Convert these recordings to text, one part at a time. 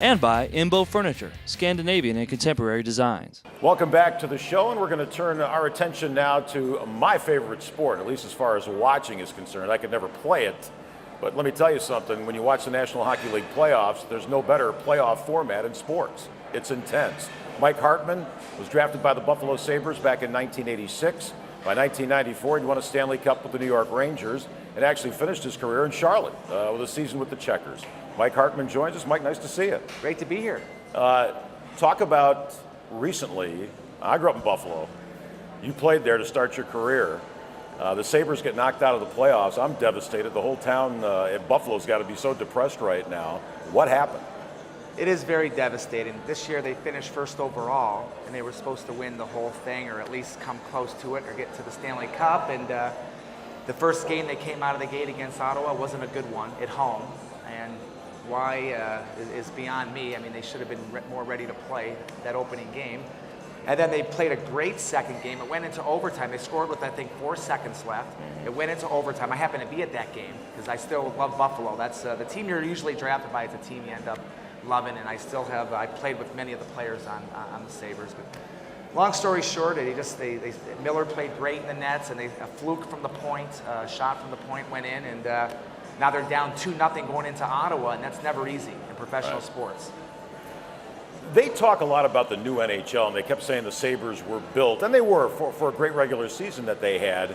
And by Imbo Furniture, Scandinavian and contemporary designs. Welcome back to the show, and we're going to turn our attention now to my favorite sport, at least as far as watching is concerned. I could never play it, but let me tell you something. When you watch the National Hockey League playoffs, there's no better playoff format in sports. It's intense. Mike Hartman was drafted by the Buffalo Sabres back in 1986. By 1994, he won a Stanley Cup with the New York Rangers and actually finished his career in Charlotte with a season with the Checkers. Mike Hartman joins us. Mike, nice to see you. Great to be here. Talk about recently, I grew up in Buffalo. You played there to start your career. The Sabres get knocked out of the playoffs. I'm devastated. The whole town at Buffalo's got to be so depressed right now. What happened? It is very devastating. This year they finished first overall, and they were supposed to win the whole thing, or at least come close to it, or get to the Stanley Cup. And the first game they came out of the gate against Ottawa wasn't a good one at home. And why is beyond me. I mean, they should have been more ready to play that opening game. And then they played a great second game. It went into overtime. They scored with, I think, 4 seconds left. It went into overtime. I happened to be at that game because I still love Buffalo. That's the team you're usually drafted by. It's a team you end up loving, and I played with many of the players on the Sabres. But long story short, Miller played great in the nets, and a fluke from the point, shot from the point went in, and now they're down 2-0 going into Ottawa, and that's never easy in professional sports. They talk a lot about the new NHL, and they kept saying the Sabres were built, and they were for a great regular season that they had.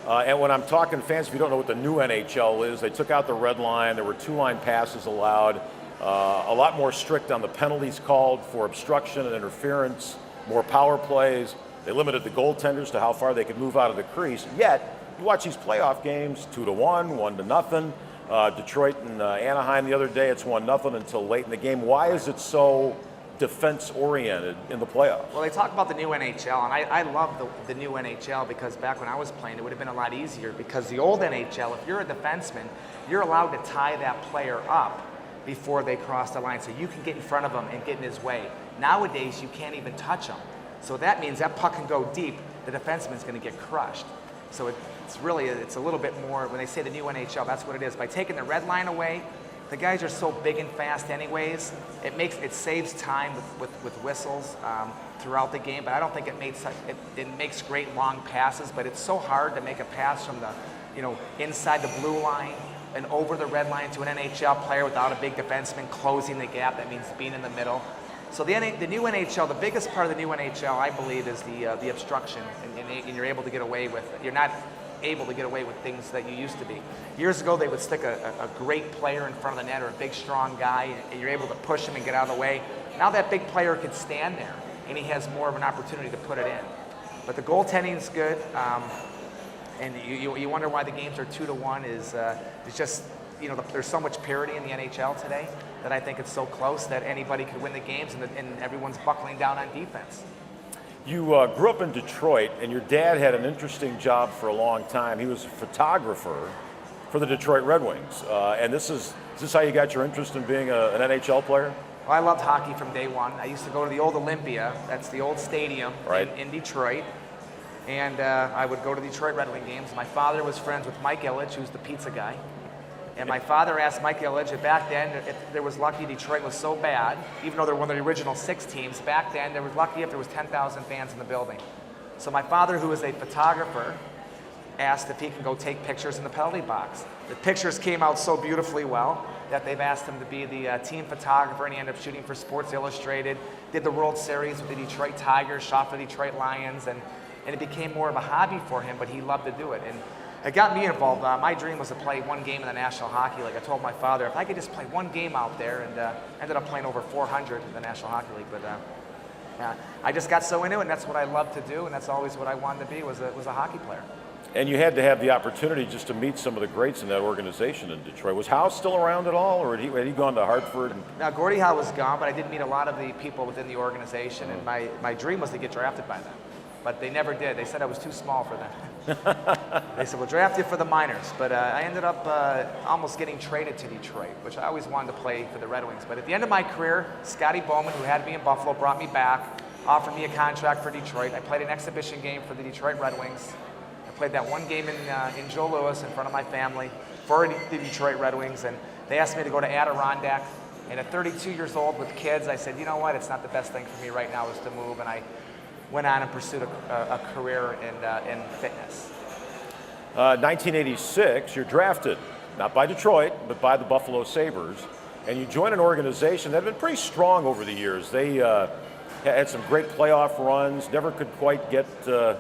And when I'm talking fans, if you don't know what the new NHL is, they took out the red line. There were 2-line passes allowed. A lot more strict on the penalties called for obstruction and interference, more power plays. They limited the goaltenders to how far they could move out of the crease. Yet, you watch these playoff games, 2-1, 1-0. Detroit and Anaheim the other day, it's 1-0 until late in the game. Why is it so defense-oriented in the playoffs? Well, they talk about the new NHL, and I love the new NHL because back when I was playing, it would have been a lot easier because the old NHL, if you're a defenseman, you're allowed to tie that player up before they cross the line, so you can get in front of him and get in his way. Nowadays, you can't even touch him. So that means that puck can go deep, the defenseman's going to get crushed. So it's a little bit more, when they say the new NHL, that's what it is. By taking the red line away, the guys are so big and fast anyways, it saves time with whistles throughout the game, but I don't think it makes great long passes, but it's so hard to make a pass from the, inside the blue line and over the red line to an NHL player without a big defenseman closing the gap. That means being in the middle. So the new NHL, the biggest part of the new NHL, I believe, is the obstruction, and you're able to get away with it. You're not able to get away with things that you used to be. Years ago, they would stick a great player in front of the net or a big, strong guy, and you're able to push him and get out of the way. Now that big player can stand there, and he has more of an opportunity to put it in. But the goaltending's good. And you wonder why the games are 2-1 it's just, there's so much parity in the NHL today that I think it's so close that anybody could win the games and everyone's buckling down on defense. You grew up in Detroit, and your dad had an interesting job for a long time. He was a photographer for the Detroit Red Wings. And is this how you got your interest in being an NHL player? Well, I loved hockey from day one. I used to go to the old Olympia. That's the old stadium in Detroit. And I would go to Detroit Red Wing games. My father was friends with Mike Ilitch, who's the pizza guy. And my father asked Mike Ilitch, back then, if there was lucky Detroit was so bad, even though they're one of the original 6 teams, back then there was lucky if there was 10,000 fans in the building. So my father, who is a photographer, asked if he can go take pictures in the penalty box. The pictures came out so beautifully well that they've asked him to be the team photographer, and he ended up shooting for Sports Illustrated, did the World Series with the Detroit Tigers, shot for the Detroit Lions, and it became more of a hobby for him, but he loved to do it. And it got me involved. My dream was to play one game in the National Hockey League. I told my father, if I could just play one game out there, and ended up playing over 400 in the National Hockey League. But I just got so into it, and that's what I loved to do, and that's always what I wanted to be, was a hockey player. And you had to have the opportunity just to meet some of the greats in that organization in Detroit. Was Howe still around at all, or had he gone to Hartford? Now, Gordie Howe was gone, but I did meet a lot of the people within the organization, and my dream was to get drafted by them. But they never did. They said I was too small for them. They said, we'll draft you for the minors. But I ended up almost getting traded to Detroit, which I always wanted to play for the Red Wings. But at the end of my career, Scotty Bowman, who had me in Buffalo, brought me back, offered me a contract for Detroit. I played an exhibition game for the Detroit Red Wings. I played that one game in Joe Louis in front of my family for the Detroit Red Wings. And they asked me to go to Adirondack, And at 32 years old with kids, I said, you know what, it's not the best thing for me right now is to move, and I went on and pursued a career in fitness. 1986, you're drafted, not by Detroit, but by the Buffalo Sabres, and you join an organization that had been pretty strong over the years. They had some great playoff runs, never could quite get the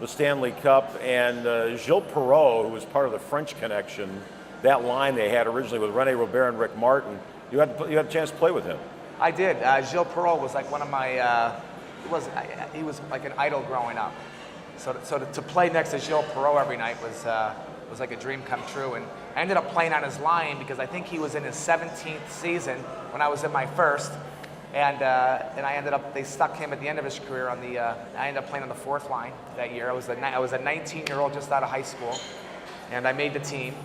Stanley Cup, and Gilles Perreault, who was part of the French connection, that line they had originally with René Robert and Rick Martin, you had a chance to play with him. I did. Gilles Perreault was like one of my, he was like an idol growing up. So to play next to Gilles Perreault every night was like a dream come true. And I ended up playing on his line because I think he was in his 17th season when I was in my first. And I ended up, they stuck him at the end of his career on the, I ended up playing on the fourth line that year. I was a 19-year-old just out of high school, and I made the team.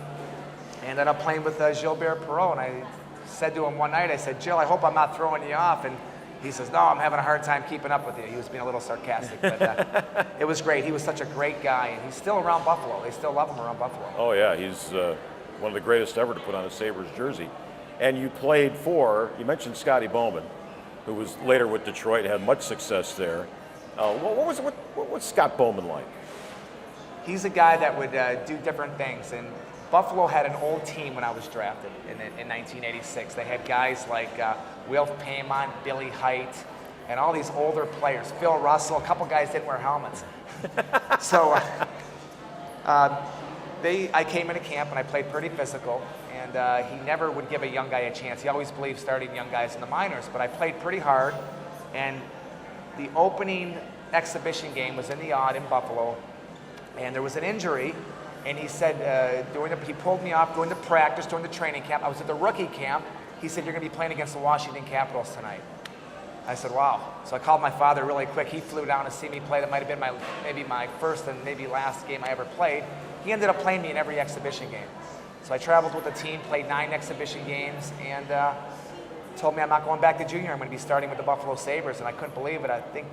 I ended up playing with Gilbert Perreault, and I said to him one night, I said, Jill, I hope I'm not throwing you off. And he says, no, I'm having a hard time keeping up with you. He was being a little sarcastic, but it was great. He was such a great guy, and he's still around Buffalo. They still love him around Buffalo. Oh, yeah, he's one of the greatest ever to put on a Sabres jersey. And you played for, you mentioned Scotty Bowman, who was later with Detroit, had much success there. What's Scott Bowman like? He's a guy that would do different things. And Buffalo had an old team when I was drafted in 1986. They had guys like Wilf Paymont, Billy Height, and all these older players. Phil Russell, a couple guys didn't wear helmets. So I came into camp and I played pretty physical, and he never would give a young guy a chance. He always believed starting young guys in the minors, but I played pretty hard, and the opening exhibition game was in the odd in Buffalo, and there was an injury. And he said, he pulled me off during the practice, during the training camp. I was at the rookie camp. He said, you're going to be playing against the Washington Capitals tonight. I said, wow. So I called my father really quick. He flew down to see me play. That might have been maybe my first and maybe last game I ever played. He ended up playing me in every exhibition game. So I traveled with the team, played 9 exhibition games, and told me I'm not going back to junior. I'm going to be starting with the Buffalo Sabres, and I couldn't believe it. I think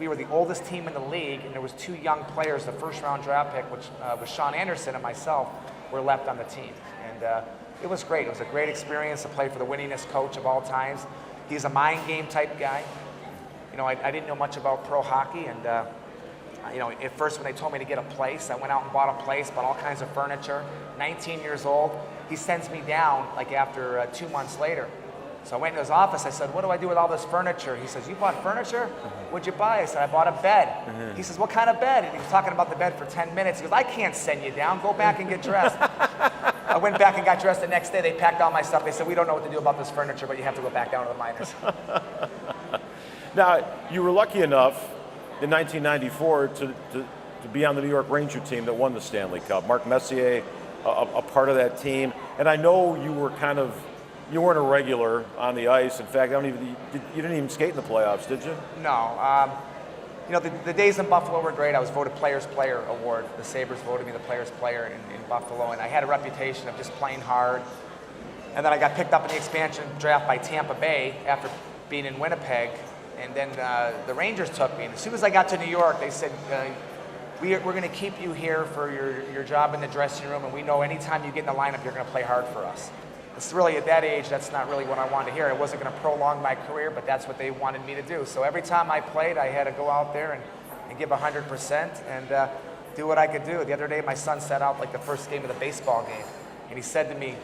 we were the oldest team in the league, and there was 2 young players. The first-round draft pick, which was Sean Anderson and myself, were left on the team. And it was great. It was a great experience to play for the winningest coach of all times. He's a mind game type guy. You know, I didn't know much about pro hockey, and you know, at first when they told me to get a place, I went out and bought a place, bought all kinds of furniture. 19 years old. He sends me down like after 2 months later. So I went in his office. I said, what do I do with all this furniture? He says, you bought furniture? What'd you buy? I said, I bought a bed. He says, what kind of bed? And he was talking about the bed for 10 minutes. He goes, I can't send you down. Go back and get dressed. I went back and got dressed the next day. They packed all my stuff. They said, we don't know what to do about this furniture, but you have to go back down to the minors. Now, you were lucky enough in 1994 to be on the New York Ranger team that won the Stanley Cup. Mark Messier, a part of that team. And I know you were you weren't a regular on the ice. In fact, you didn't even skate in the playoffs, did you? No. You know, the days in Buffalo were great. I was voted Players Player Award. The Sabres voted me the Players Player in Buffalo, and I had a reputation of just playing hard. And then I got picked up in the expansion draft by Tampa Bay after being in Winnipeg, and then the Rangers took me. And as soon as I got to New York, they said, we're going to keep you here for your job in the dressing room, and we know anytime you get in the lineup, you're going to play hard for us. It's really, at that age, that's not really what I wanted to hear. It wasn't going to prolong my career, but that's what they wanted me to do. So every time I played, I had to go out there and give 100% and do what I could do. The other day, my son sat out like the first game of the baseball game, and he said to me,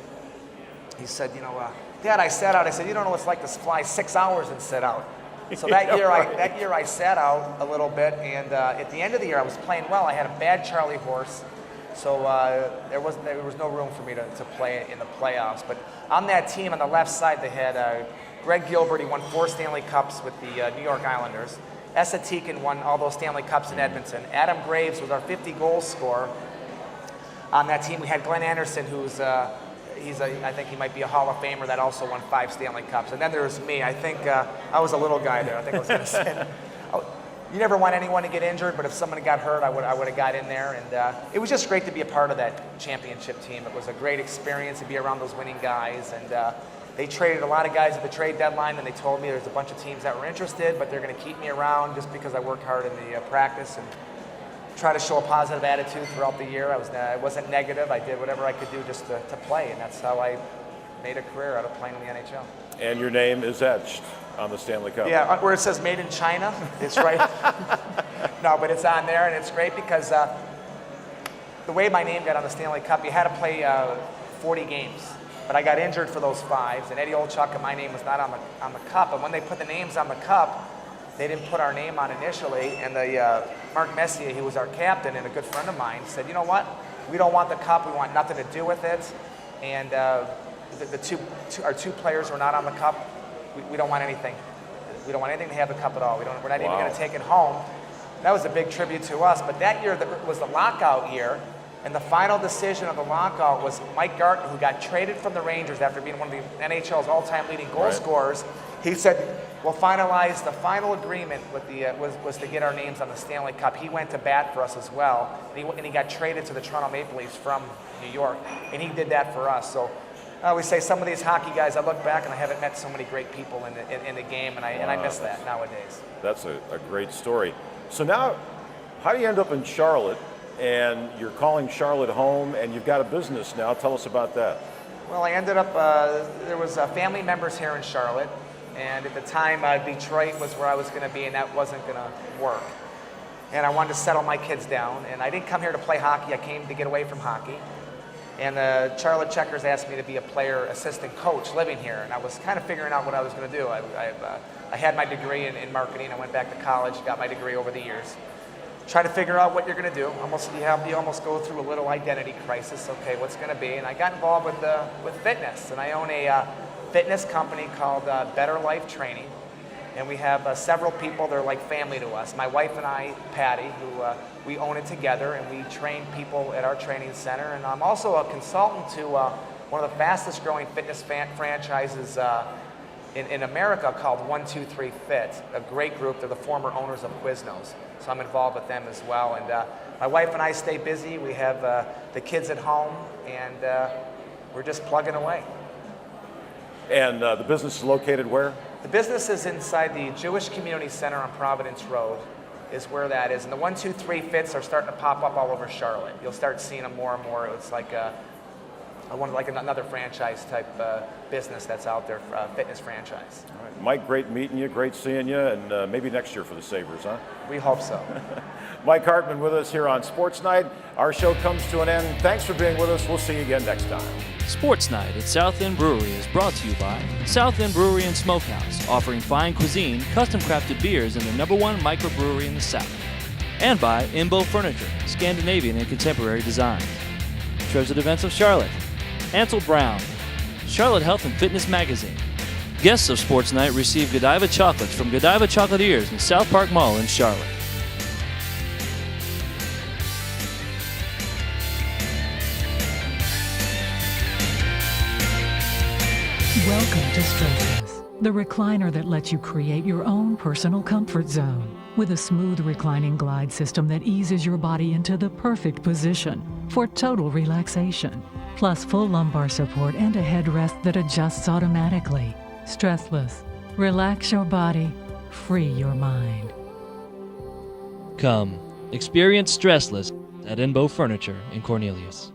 you know, Dad, I sat out. I said, you don't know what it's like to fly 6 hours and sit out. So that year I sat out a little bit, and at the end of the year, I was playing well. I had a bad Charlie horse. So there was no room for me to play in the playoffs. But on that team, on the left side, they had Greg Gilbert. He won 4 Stanley Cups with the New York Islanders. Esa Tekin won all those Stanley Cups in Edmonton. Adam Graves was our 50-goal scorer. On that team, we had Glenn Anderson, who's I think he might be a Hall of Famer that also won 5 Stanley Cups. And then there was me. I think I was a little guy there. I think I was going to say. You never want anyone to get injured, but if someone got hurt, I would have got in there. And it was just great to be a part of that championship team. It was a great experience to be around those winning guys. And they traded a lot of guys at the trade deadline, and they told me there's a bunch of teams that were interested, but they're going to keep me around just because I worked hard in the practice and try to show a positive attitude throughout the year. I wasn't negative. I did whatever I could do just to play, and that's how I made a career out of playing in the NHL. And your name is etched on the Stanley Cup. Yeah, where it says Made in China, it's right. No, but it's on there, and it's great because the way my name got on the Stanley Cup, you had to play 40 games. But I got injured for those 5s, and Eddie Olchuk and my name was not on the cup. And when they put the names on the cup, they didn't put our name on initially. And the Mark Messier, who was our captain and a good friend of mine, said, "You know what? We don't want the cup. We want nothing to do with it." And our two players were not on the cup. We don't want anything. We don't want anything to have the cup at all. We're not even going to take it home. That was a big tribute to us. But that year was the lockout year. And the final decision of the lockout was Mike Hartman, who got traded from the Rangers after being one of the NHL's all-time leading goal scorers. He said, "We'll finalize the final agreement with was to get our names on the Stanley Cup." He went to bat for us as well, and he got traded to the Toronto Maple Leafs from New York, and he did that for us. So I always say some of these hockey guys, I look back and I haven't met so many great people in the game, and I miss that nowadays. That's a great story. So now, how do you end up in Charlotte? And you're calling Charlotte home, and you've got a business now. Tell us about that. Well, I ended up, there was family members here in Charlotte, and at the time Detroit was where I was going to be, and that wasn't going to work. And I wanted to settle my kids down, and I didn't come here to play hockey. I came to get away from hockey. And the Charlotte Checkers asked me to be a player assistant coach living here, and I was kind of figuring out what I was going to do. I had my degree in marketing. I went back to college, got my degree over the years. Try to figure out what you're going to do. You almost go through a little identity crisis. Okay, what's going to be? And I got involved with fitness, and I own a fitness company called Better Life Training, and we have several people. They're like family to us. My wife and I, Patty, who we own it together, and we train people at our training center. And I'm also a consultant to one of the fastest-growing fitness franchises in America called 123 Fit, a great group. They're the former owners of Quiznos. So I'm involved with them as well. And my wife and I stay busy. We have the kids at home, and we're just plugging away. And the business is located where? The business is inside the Jewish Community Center on Providence Road, is where that is. And the 123 Fits are starting to pop up all over Charlotte. You'll start seeing them more and more. It's like another franchise type business that's out there, fitness franchise. All right. Mike, great meeting you, great seeing you, and maybe next year for the Sabres, huh? We hope so. Mike Hartman with us here on Sports Night. Our show comes to an end. Thanks for being with us. We'll see you again next time. Sports Night at South End Brewery is brought to you by South End Brewery and Smokehouse, offering fine cuisine, custom crafted beers, and the #1 microbrewery in the South. And by Imbo Furniture, Scandinavian and contemporary design. Treasured Events of Charlotte, Ansel Brown, Charlotte Health and Fitness Magazine. Guests of Sports Night receive Godiva chocolates from Godiva Chocolatiers in South Park Mall in Charlotte. Welcome to Stressless, the recliner that lets you create your own personal comfort zone. With a smooth reclining glide system that eases your body into the perfect position for total relaxation. Plus full lumbar support and a headrest that adjusts automatically. Stressless. Relax your body, free your mind. Come, experience Stressless at Inbo Furniture in Cornelius.